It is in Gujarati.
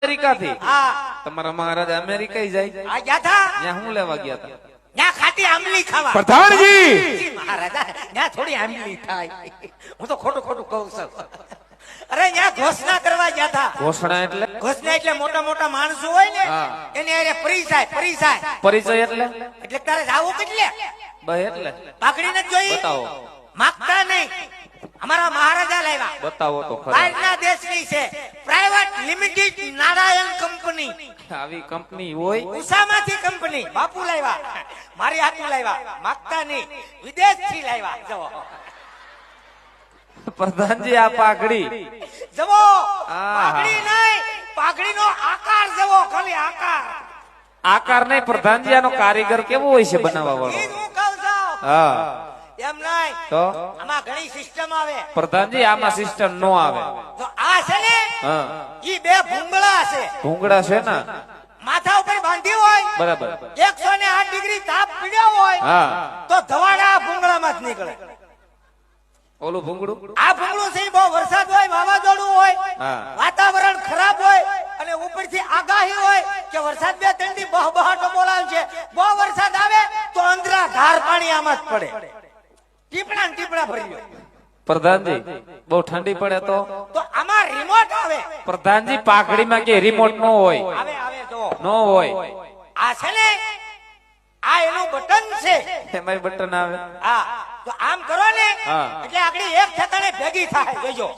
અમેરિકા થી? હા. તમારા મહારાજ અમેરિકા જાય? આ ગયા થા ત્યાં શું લેવા ગયા હતા? ત્યાં ખાટી આંબલી ખાવા. પ્રધાનજી મહારાજા ત્યાં થોડી આંબલી થાય. હું તો ખોટું ખોટું કહું છું. અરે ત્યાં ઘોષણા કરવા ગયા થા. ઘોષણા એટલે? ઘોષણા એટલે મોટા મોટા માણસો હોય ને હા. એને અરે પરિચય પરિચય એટલે? એટલે તારે જાવું કેટલે બસ એટલે પાઘડી નથી જોઈ? બતાવો. માગતા નહીં. અમારા મહારાજા લાવ્યા. બતાવો તો ખરા. બહારના દેશની છે પ્રાઇવેટ લિમિટેડ નારાયણ કંપની. આવી કંપની હોય? ઉષામાંથી કંપની બાપુ લાવ્યા. મારી હાથમાં લાવ્યા. માગતા નહીં. વિદેશથી લાવ્યા. જવો પ્રધાનજી આ પાઘડી જવો આહા. પાઘડી નહીં, પાઘડીનો આકાર જવો. ખાલી આકાર. આકાર નહીં પ્રધાનજી, આનો કારીગર કેવો હોય છે બનાવવા ઈ વાળો? જ હું કહું છું. હા એમ નહીં. તો આમાં ઘણી સિસ્ટમ આવે. પ્રધાનજી આમાં સિસ્ટમ નો આવે. તો આ છે ને હા ઈ બે ભૂંગળા છે. ભૂંગળા છે ને? માથા ઉપર બાંધી હોય બરાબર. 108 ડિગ્રી તાપ પીડ્યો હોય હા. તો ધવાડા આ ભૂંગળામાં જ નીકળે. ઓલું ભૂંગળું? આ ભૂંગળું છે બહુ વરસાદ હોય, વાવાઝોડું હોય, હા. વાતાવરણ ખરાબ હોય અને ઉપરથી આગાહી હોય કે વરસાદ 2-3 દી બહબહાટો બોલાવશે, બહુ વરસાદ આવે તો અંધરા ધાર પાણી આમાં જ પડે. ટીપણા ને ટીપણા ભરી લો. પ્રધાનજી બહુ ઠંડી પડે તો? તો આમાં રિમોટ આવે. પ્રધાનજી પાઘડીમાં કે રિમોટ નો હોય? આવે આવે જો નો હોય. આ છે ને આ એનું બટન છે. એમાં બટન આવે? હા તો આમ કરો ને હા. એટલે આગળ એક ઠેકાણે ભેગી થાય. જોજો